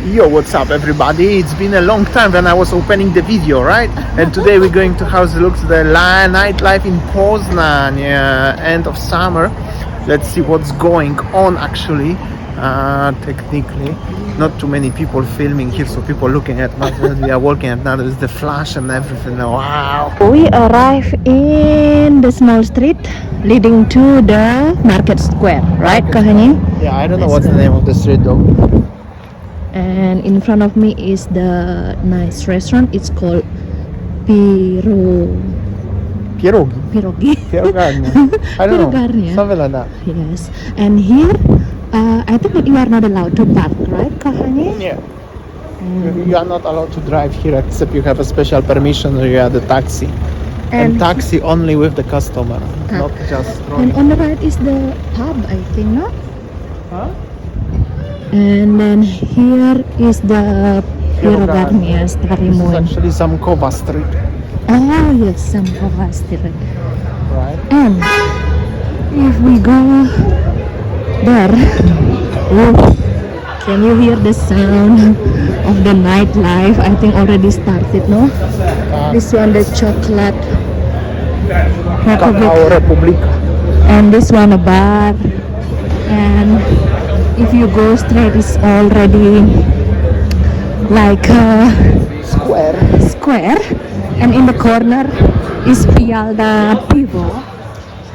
Yo, what's up everybody? It's been a long time when I was opening the video, right? And today we're going to how it looks the nightlife in Poznań, end of summer. Let's see what's going on actually. Technically, not too many people filming here, so people looking at us when we are walking at now. There's the flash and everything. Wow! We arrive in the small street leading to the market square, right, Kahani? Yeah, I don't know what's the name of the street though. And in front of me is the nice restaurant. It's called Pierogi. Pierogi. Pierogarnia. I don't know. Pierogarnia. Something like that. Yes. And here, I think that you are not allowed to park, right, Kahani? Yeah. You are not allowed to drive here except you have a special permission or you have the taxi. And taxi only with the customer, not just And on the right is the pub, I think, no? Huh? And then here is the Pierogarnia This is Starimoen. actually Zamkowa Street, Oh yes, Zamkowa Street. right? And if we go there, oh, can you hear the sound of the nightlife? I think already started, no? This one, the chocolate Kakao Republika. and this one a bar. And if you go straight, it's already like a square. And in the corner is Pialda Pivo.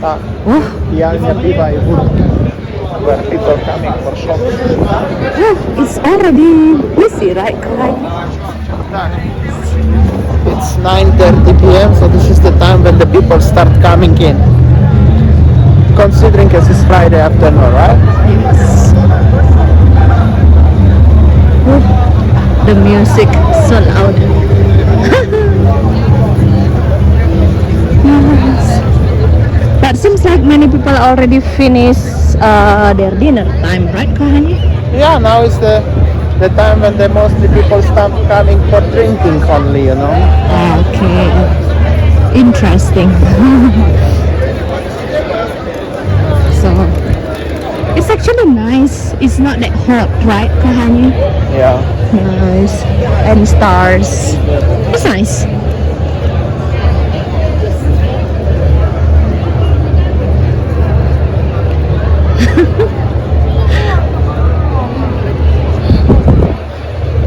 Oh, Pijalnia Piwa i Wódki, where people coming for shopping. oh, it's already busy, right? It's 9:30 p.m. so this is the time when the people start coming in. Considering as it's Friday afternoon, right? Yes. Oh, the music so loud. Yes. But seems like many people already finished their dinner time, right, Kahani? Yeah, now is the time when the mostly people start coming for drinking only, you know. Okay. Interesting. So it's actually nice. It's not that hot, right, Kahani? Yeah. Nice. And stars. It's nice.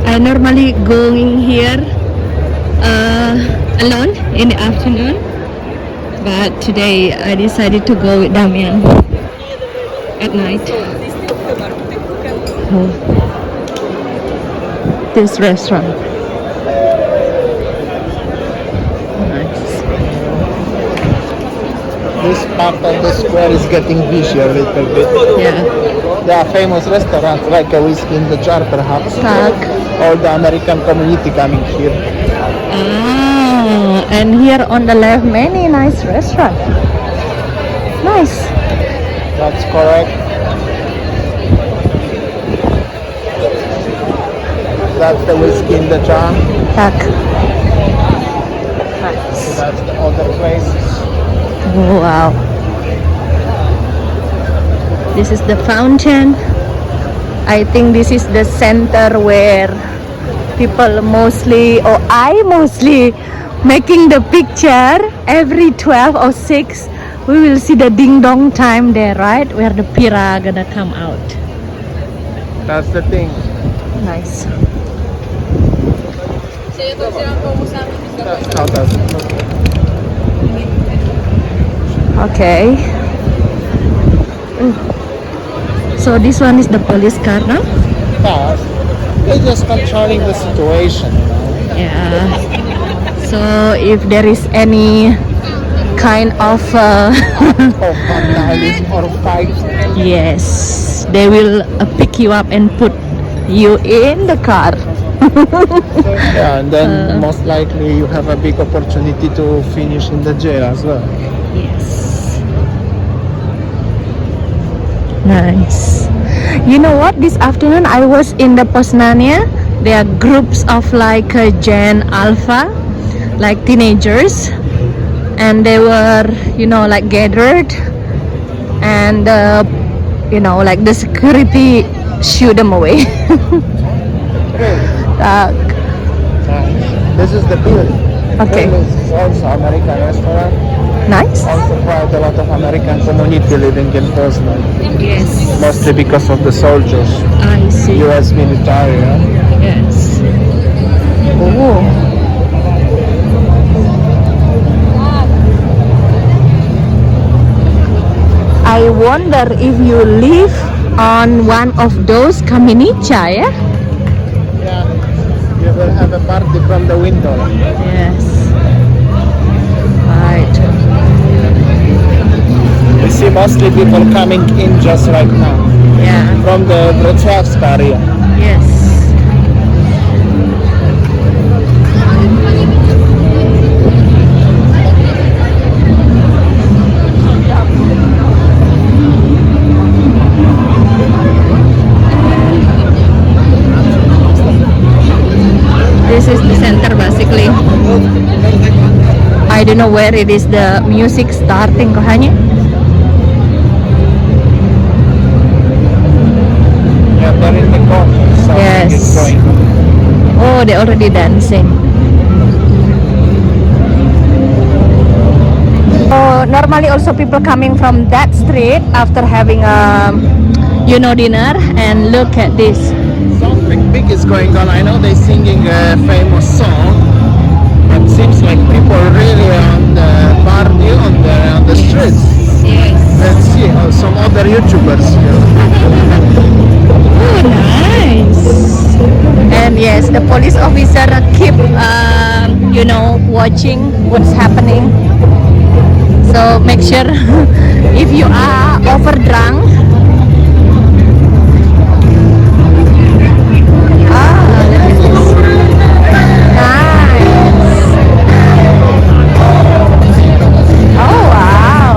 I normally going here alone in the afternoon, but today I decided to go with Damian at night. Oh. This restaurant. Nice. This part of the square is getting busy a little bit. Yeah. There are famous restaurants like a Whiskey in the Jar perhaps. Tak. All the American community coming here. Ah, and here on the left, many nice restaurants. Nice. That's correct. That's the Whiskey in the Jar. Tak. Nice. That's the other places. Wow. This is the fountain. I think this is the center where people mostly, or I mostly, making the picture every 12 or 6. We will see the ding dong time there, right? Where the pira gonna come out. That's the thing. Nice. That's how does it look. Okay. So this one is the police car now? But they're just controlling the situation, you know. Yeah. So if there is any kind of Of vandalism or fight. yes, they will pick you up and put you in the car. Yeah, and then most likely you have a big opportunity to finish in the jail as well. Yes. Nice. You know what? This afternoon I was in the Poznań. There are groups of like Gen Alpha, like teenagers, and they were, you know, like gathered, and you know, like the security shooed them away. stuck. This is the bill. Okay. This is also American restaurant. Nice. Also quite a lot of American community living in Poznań. Yes. Mostly because of the soldiers. I see. US military. Yes. Oh. I wonder if you live on one of those kamienicha, yeah? Yeah. You will have a party from the window. Yes. Right. We see mostly people coming in just right now. Yeah. From the Wrocławska area. Yes. This is the center basically. I don't know where it is the music starting, kochanie. Yeah, they're in the corner. Something Yes. is going on. Oh, they're already dancing. Oh, normally also people coming from that street after having dinner, and look at this. Something big is going on. I know they're singing a famous song, but seems like people really on the party on the streets. Yes. Let's see some other YouTubers here. Oh, nice. And yes, the police officer keep watching what's happening. So make sure if you are overdrunk. Look at this. Nice. Oh wow.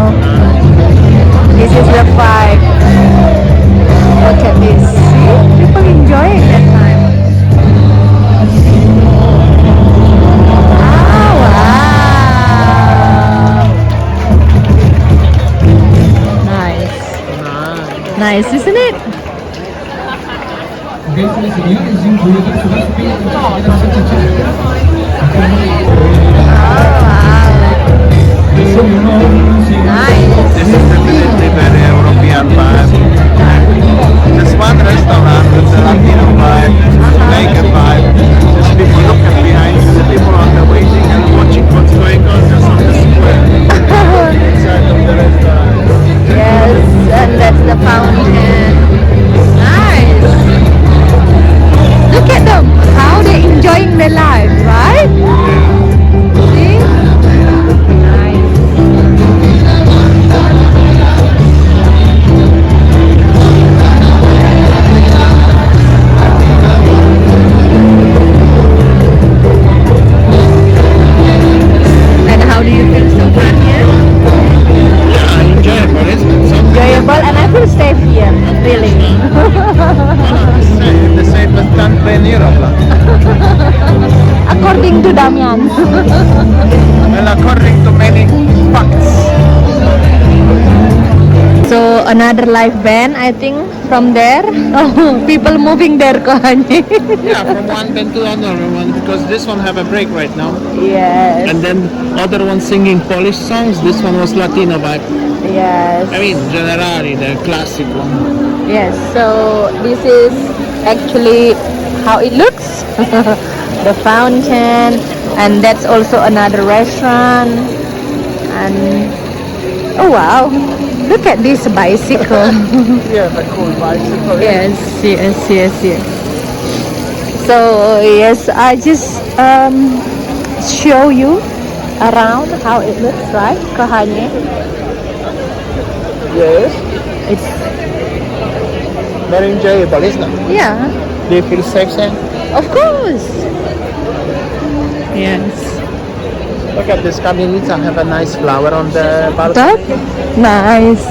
This is the vibe. Look at this. See? People enjoying that time. Oh wow. Nice. Nice, isn't it? Nice. This is definitely very European vibe. There's one restaurant with the Latino vibe, Jamaican vibe. Just people looking behind, the people are there waiting and watching what's going on just on the square inside of the restaurant. Yes, and that's the fountain. Nice. Look at them, how they're enjoying their life, right? See? Nice. And how do you feel so far here? Yeah, enjoyable, isn't it? So Enjoyable, and I feel safe here, really. the safest country in Europe. According to Damian. Well, according to many facts. So another live band, I think, from there. Oh, people moving there, kohani. Yeah, from one band to another one, because this one have a break right now. Yes. And then other one singing Polish songs, this one was Latino vibe. Yes. I mean, generally, the classic one. Yes. So this is actually how it looks. The fountain, and that's also another restaurant. And oh wow, look at this bicycle. Yeah, the cool bicycle. Yes, yes. So yes, I just show you around how it looks, right, kohanie? Yes, It's very enjoyable, isn't it? yeah, Do you feel safe there? of course. Yes. Look at this caminita, have a nice flower on the balcony. Top? Nice.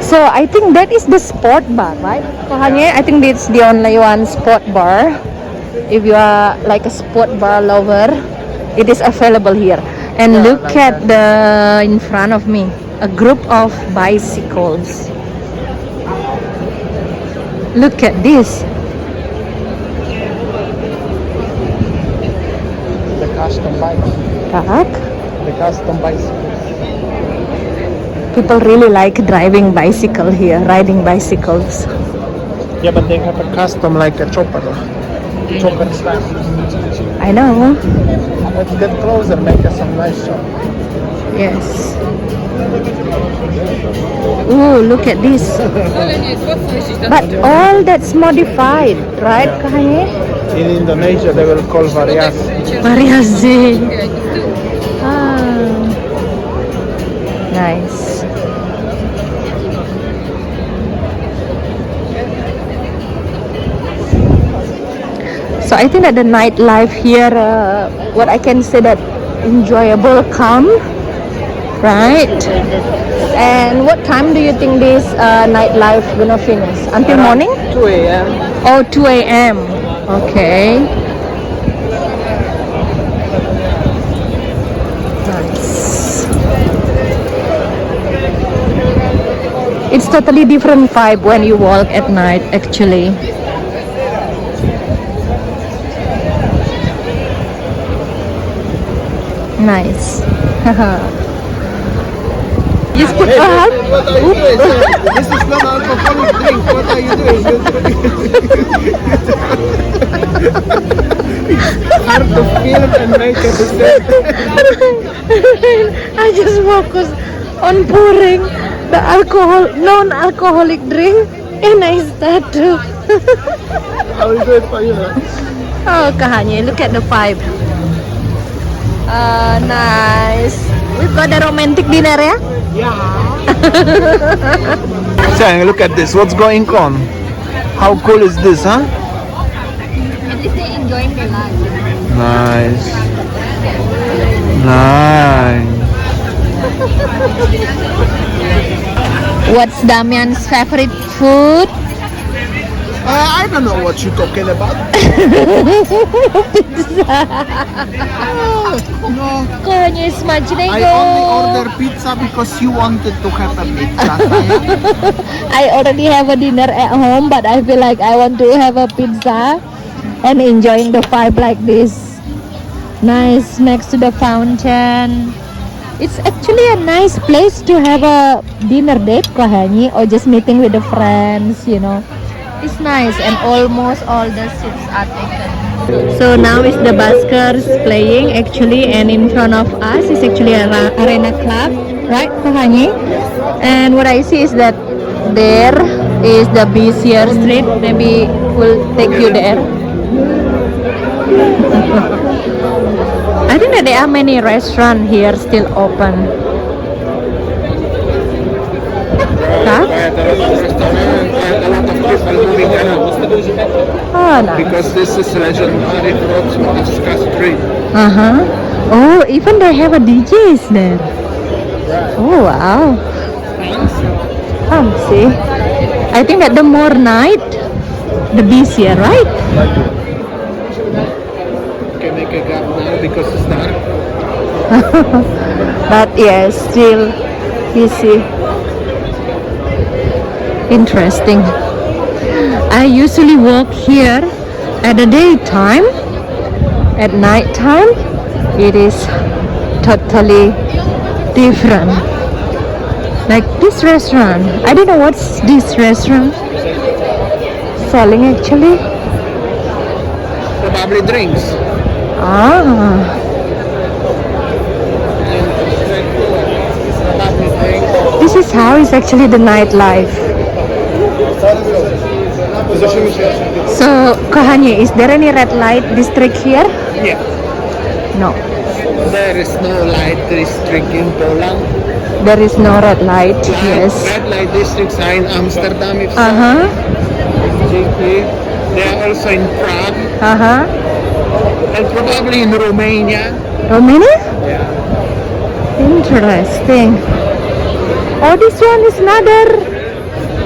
So I think that is the sport bar, right? Kohanye, I think that's the only one sport bar. if you are like a sport bar lover, it is available here. And look at the in front of me, a group of bicycles. Look at this. The custom bikes. Tak? The custom bicycles. People really like driving bicycle here, riding bicycles. Yeah, but they have a custom like a chopper. Chopper style. I know. Let's get closer, make us some nice shot. Yes. Ooh, look at this. But all that's modified, right, Kahanye? In Indonesia, they will call varias. Variasi. Ah, nice. So I think that the nightlife here, what I can say that enjoyable, calm, right? And what time do you think this nightlife gonna finish? Until morning? 2 a.m. Oh, 2 a.m. Okay. Nice. It's totally different vibe when you walk at night, actually. Nice. Just put up. What are you doing? This is not alcoholic drink. What are you doing? It's hard to film and make a mistake. I just focus on pouring the alcohol, non-alcoholic drink, and I start to. I will do it for you. Oh, Kahanye, look at the vibe. Nice. We've got a romantic dinner, yeah? Sayang, look at this. What's going on? How cool is this, huh? At least they're enjoying their life. Nice. Nice. What's Damian's favorite food? I don't know what you're talking about. No. Kahanye is imagining. I only order pizza because you wanted to have a pizza. I already have a dinner at home, but I feel like I want to have a pizza and enjoying the vibe like this. Nice next to the fountain. It's actually a nice place to have a dinner date, Kahanye, or just meeting with the friends, you know. It's nice and almost all the seats are taken. So now is the buskers playing actually, and in front of us is actually an arena club, right, Kahanye? And what I see is that there is the busier street. Maybe we'll take you there. I think that there are many restaurants here still open. Huh? Oh, nice. Because this is legendary Wrocławska street. Oh, even they have a DJs there. Oh, wow. See. I think that the more night, the busier, right? Can make a gap now because it's dark. But yes, still busy. Interesting. I usually walk here at the daytime. At night time, it is totally different. Like this restaurant, I don't know what's this restaurant selling actually. Probably drinks. This is how is actually the nightlife. So, Kahanye, is there any red light district here? Yeah. No. There is no light district in Poland. There is no red light, yes. Red light districts are in Amsterdam. If they are also in Prague. And probably in Romania. Romania? Yeah. Interesting. Oh, this one is another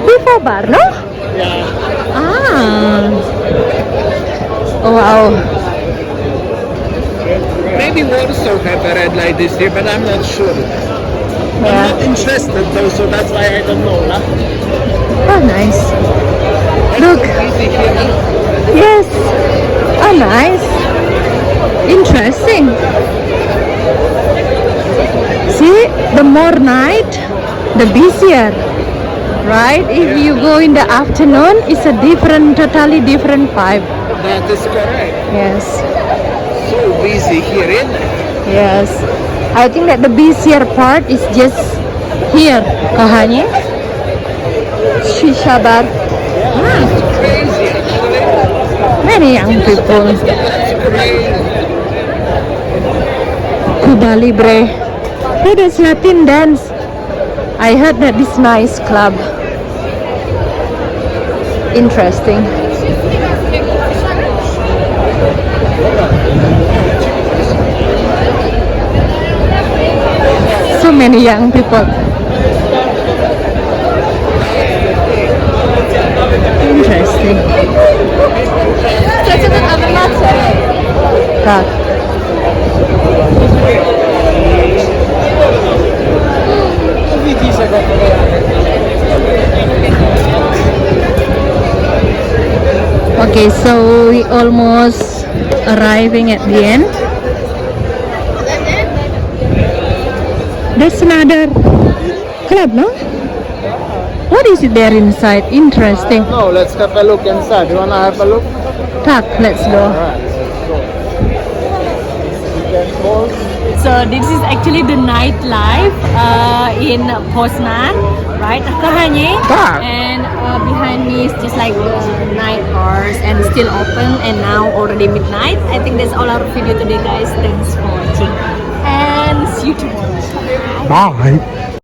Viva bar, no? Yeah. Oh wow. Maybe Warsaw have a red light this year, but I'm not sure. I'm Yeah. not interested though, so that's why I don't know. Huh? Oh, nice. Look. Easy here, huh? Yes. Oh, nice. Interesting. See, the more night, the busier. Right? If you go in the afternoon, it's a totally different vibe. That is correct. Yes. So busy here, isn't it? Yes. I think that the busier part is just here, Kahanye. Shisha bar. It's crazy actually. Many young people. That's crazy. Cuba Libre. Hey, there's Latin dance. I heard that this nice club. Interesting. So many young people. Interesting. Tak. Okay, so we almost arriving at the end. There's another club, no? What is it there inside? Interesting. No, let's have a look inside. You wanna have a look? Tak, let's go. Alright, let's go. Weekend calls. So this is actually the nightlife in Poznań, right? Kahanye. Tak. And behind me is just like the night bars and still open, and now already midnight. I think that's all our video today, guys. Thanks for watching and see you tomorrow. Bye.